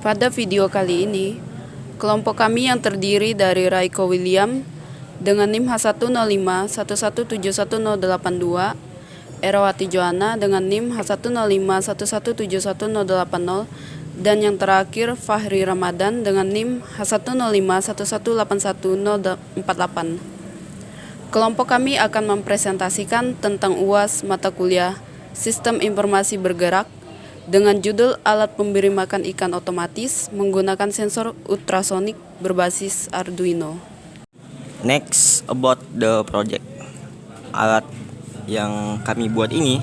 Pada video kali ini, kelompok kami yang terdiri dari Raiko William dengan NIM H10511711082, Erawati Joanna dengan NIM H10511711080, dan yang terakhir Fahri Ramadan dengan NIM H10511811048. Kelompok kami akan mempresentasikan tentang UAS mata kuliah Sistem Informasi Bergerak dengan judul Alat Pemberi Makan Ikan Otomatis menggunakan sensor ultrasonik berbasis Arduino. Next, about the project. Alat yang kami buat ini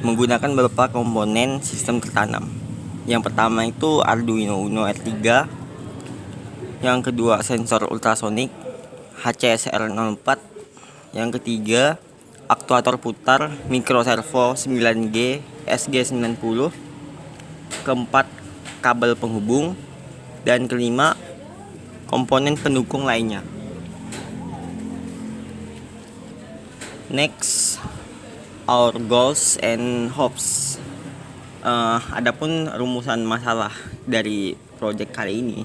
menggunakan beberapa komponen sistem tertanam. Yang pertama itu Arduino Uno R3, yang kedua sensor ultrasonik HCSR04, yang ketiga aktuator putar microservo 9G SG90, keempat kabel penghubung, dan kelima komponen pendukung lainnya. Next, our goals and hopes. Adapun rumusan masalah dari project kali ini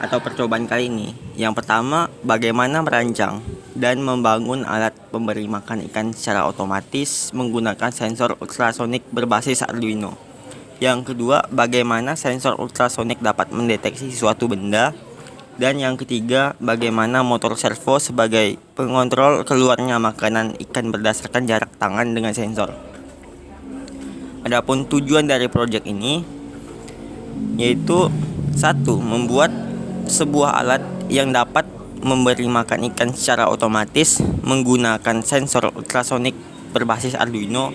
atau percobaan kali ini, yang pertama, bagaimana merancang dan membangun alat pemberi makan ikan secara otomatis menggunakan sensor ultrasonik berbasis Arduino. Yang kedua, bagaimana sensor ultrasonik dapat mendeteksi suatu benda. Dan yang ketiga, bagaimana motor servo sebagai pengontrol keluarnya makanan ikan berdasarkan jarak tangan dengan sensor. Adapun tujuan dari proyek ini yaitu satu, membuat sebuah alat yang dapat memberi makan ikan secara otomatis menggunakan sensor ultrasonik berbasis Arduino.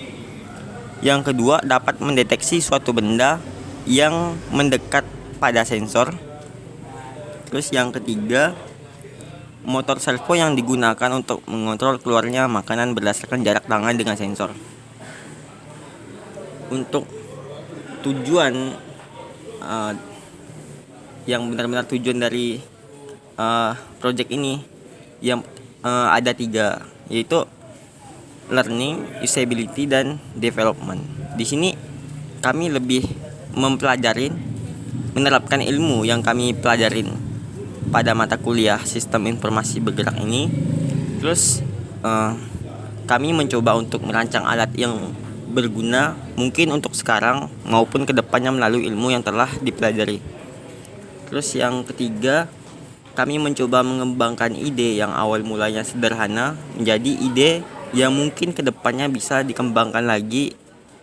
Yang kedua, dapat mendeteksi suatu benda yang mendekat pada sensor. Terus yang ketiga, motor servo yang digunakan untuk mengontrol keluarnya makanan berdasarkan jarak tangan dengan sensor. Untuk tujuan yang benar-benar tujuan dari project ini yang ada tiga, yaitu learning, usability, dan development. Di sini kami lebih menerapkan ilmu yang kami pelajarin pada mata kuliah Sistem Informasi Bergerak ini. Terus kami mencoba untuk merancang alat yang berguna mungkin untuk sekarang maupun kedepannya melalui ilmu yang telah dipelajari. Terus yang ketiga, kami mencoba mengembangkan ide yang awal mulanya sederhana menjadi ide yang mungkin kedepannya bisa dikembangkan lagi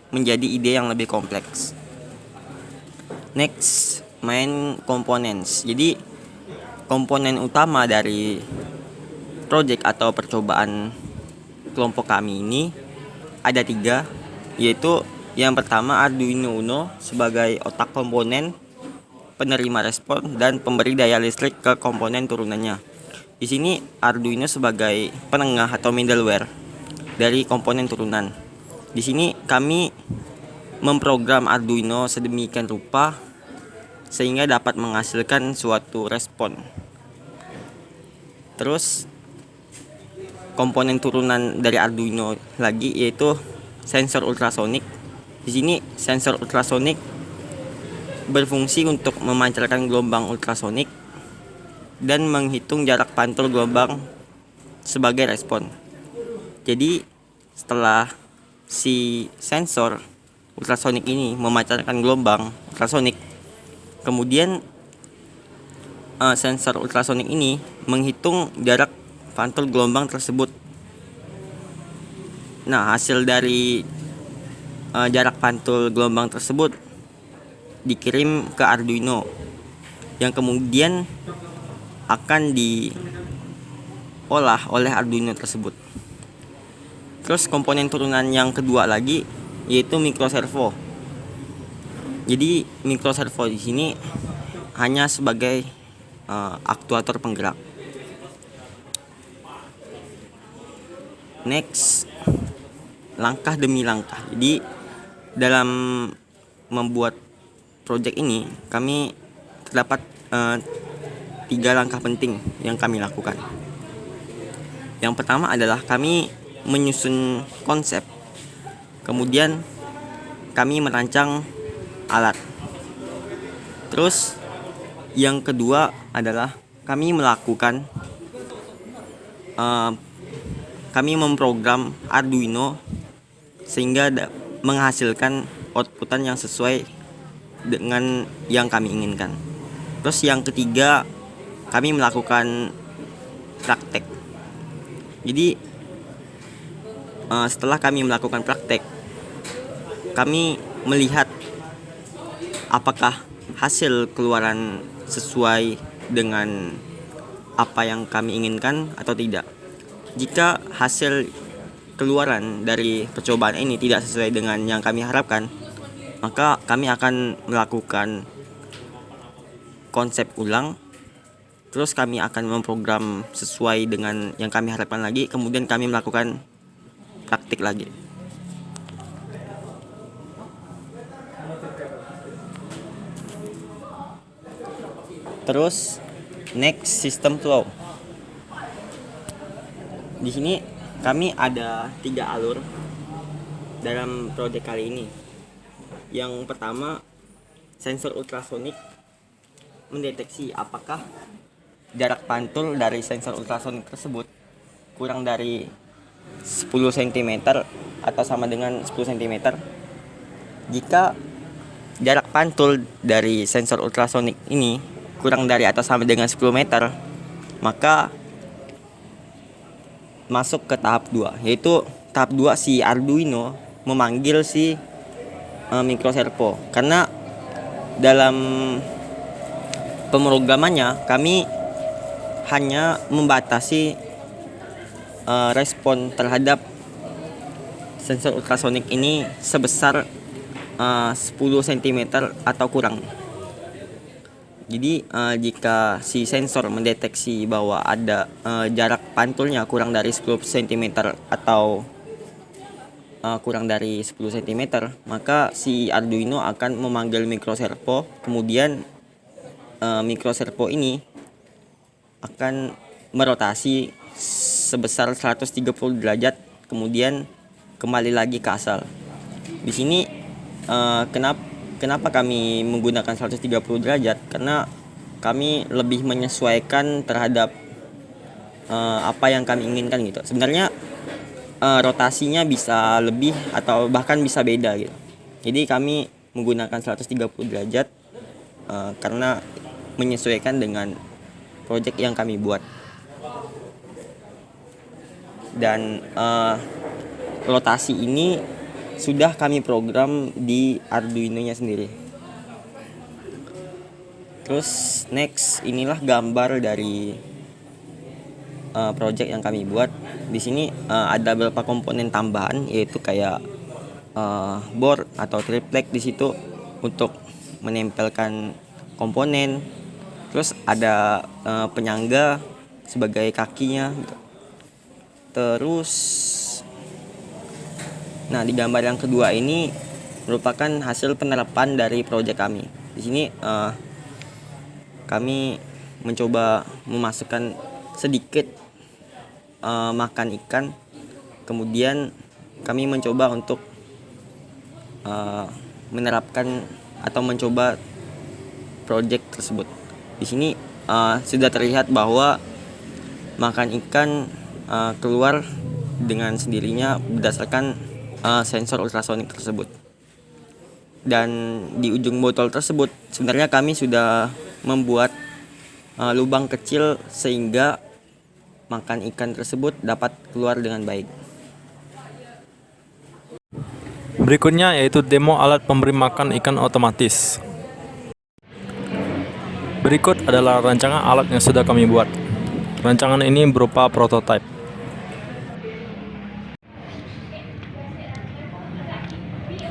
menjadi ide yang lebih kompleks. Next, main components. Jadi komponen utama dari project atau percobaan kelompok kami ini ada tiga, yaitu yang pertama Arduino Uno sebagai otak komponen, penerima respon, dan pemberi daya listrik ke komponen turunannya. Di sini Arduino sebagai penengah atau middleware dari komponen turunan. Di sini kami memprogram Arduino sedemikian rupa sehingga dapat menghasilkan suatu respon. Terus komponen turunan dari Arduino lagi yaitu sensor ultrasonik. Di sini sensor ultrasonik berfungsi untuk memancarkan gelombang ultrasonik dan menghitung jarak pantul gelombang sebagai respon. Jadi setelah si sensor ultrasonik ini memancarkan gelombang ultrasonik, kemudian sensor ultrasonik ini menghitung jarak pantul gelombang tersebut. Nah, hasil dari jarak pantul gelombang tersebut dikirim ke Arduino yang kemudian akan diolah oleh Arduino tersebut. Terus komponen turunan yang kedua lagi yaitu microservo. Jadi microservo di sini hanya sebagai aktuator penggerak. Next, langkah demi langkah. Jadi dalam membuat project ini kami terdapat 3 langkah penting yang kami lakukan. Yang pertama adalah kami menyusun konsep, kemudian kami merancang alat, Terus yang kedua adalah kami memprogram Arduino sehingga menghasilkan outputan yang sesuai dengan yang kami inginkan. Terus yang ketiga, kami melakukan praktek. Jadi setelah kami melakukan praktek, kami melihat apakah hasil keluaran sesuai dengan apa yang kami inginkan atau tidak. Jika hasil keluaran dari percobaan ini tidak sesuai dengan yang kami harapkan, maka kami akan melakukan konsep ulang. Terus kami akan memprogram sesuai dengan yang kami harapkan lagi, kemudian kami melakukan praktik lagi. Terus next, system flow. Di sini kami ada 3 alur dalam proyek kali ini. Yang pertama, sensor ultrasonik mendeteksi apakah jarak pantul dari sensor ultrasonik tersebut kurang dari 10 cm atau sama dengan 10 cm. Jika jarak pantul dari sensor ultrasonik ini kurang dari atau sama dengan 10 meter, maka masuk ke tahap 2, yaitu tahap 2 si Arduino memanggil si microservo. Karena dalam pemrogramannya kami hanya membatasi respon terhadap sensor ultrasonik ini sebesar 10 cm atau kurang. Jadi jika si sensor mendeteksi bahwa ada jarak pantulnya kurang dari 10 cm atau kurang dari 10 cm, maka si Arduino akan memanggil microservo. Kemudian microservo ini akan merotasi sebesar 130 derajat, kemudian kembali lagi ke asal. Di sini kenapa kami menggunakan 130 derajat? Karena kami lebih menyesuaikan terhadap apa yang kami inginkan gitu. Sebenarnya rotasinya bisa lebih atau bahkan bisa beda gitu. Jadi kami menggunakan 130 derajat karena menyesuaikan dengan proyek yang kami buat. Dan rotasi ini sudah kami program di Arduino-nya sendiri. Terus next, inilah gambar dari project yang kami buat. Di sini ada beberapa komponen tambahan, yaitu kayak board atau triplek di situ untuk menempelkan komponen. Terus ada penyangga sebagai kakinya. Terus nah, di gambar yang kedua ini merupakan hasil penerapan dari proyek kami. Di sini kami mencoba memasukkan sedikit makan ikan. Kemudian kami mencoba untuk menerapkan atau mencoba proyek tersebut. Di sini sudah terlihat bahwa makan ikan keluar dengan sendirinya berdasarkan sensor ultrasonik tersebut. Dan di ujung botol tersebut sebenarnya kami sudah membuat lubang kecil sehingga makan ikan tersebut dapat keluar dengan baik. Berikutnya yaitu demo alat pemberi makan ikan otomatis. Berikut adalah rancangan alat yang sudah kami buat. Rancangan ini berupa prototipe.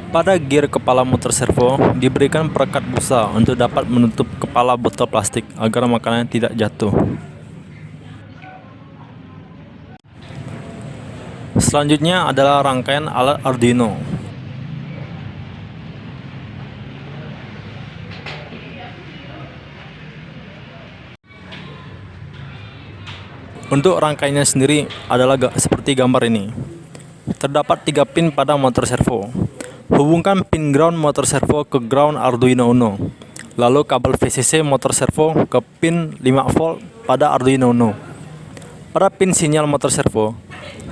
Pada gear kepala motor servo diberikan perekat busa untuk dapat menutup kepala botol plastik agar makanan tidak jatuh. Selanjutnya adalah rangkaian alat Arduino. Untuk rangkaiannya sendiri adalah seperti gambar ini. Terdapat 3 pin pada motor servo. Hubungkan pin ground motor servo ke ground Arduino Uno. Lalu kabel VCC motor servo ke pin 5 volt pada Arduino Uno. Pada pin sinyal motor servo,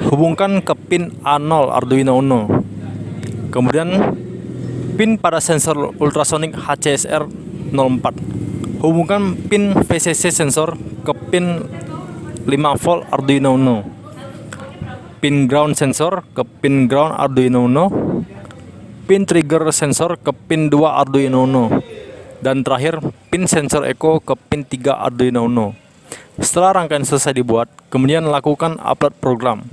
hubungkan ke pin A0 Arduino Uno. Kemudian pin pada sensor ultrasonik HCSR 04. Hubungkan pin VCC sensor ke pin 5 volt Arduino Uno. Pin ground sensor ke pin ground Arduino Uno. Pin trigger sensor ke pin 2 Arduino Uno. Dan terakhir, pin sensor echo ke pin 3 Arduino Uno. Setelah rangkaian selesai dibuat, kemudian lakukan upload program.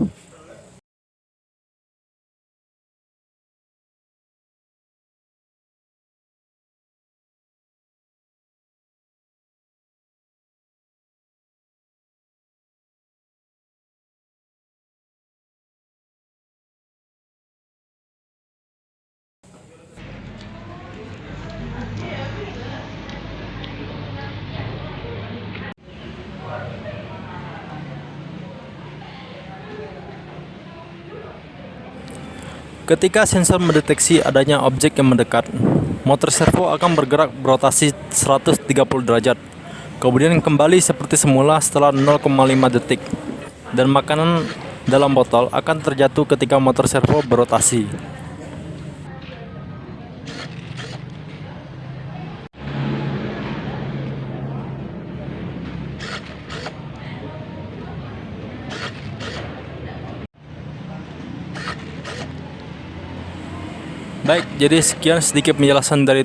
Ketika sensor mendeteksi adanya objek yang mendekat, motor servo akan bergerak berotasi 130 derajat, kemudian kembali seperti semula setelah 0,5 detik, dan makanan dalam botol akan terjatuh ketika motor servo berotasi. Baik, jadi sekian sedikit penjelasan dari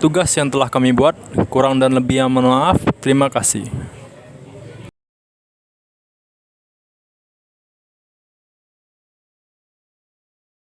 tugas yang telah kami buat. Kurang dan lebihnya mohon maaf. Terima kasih.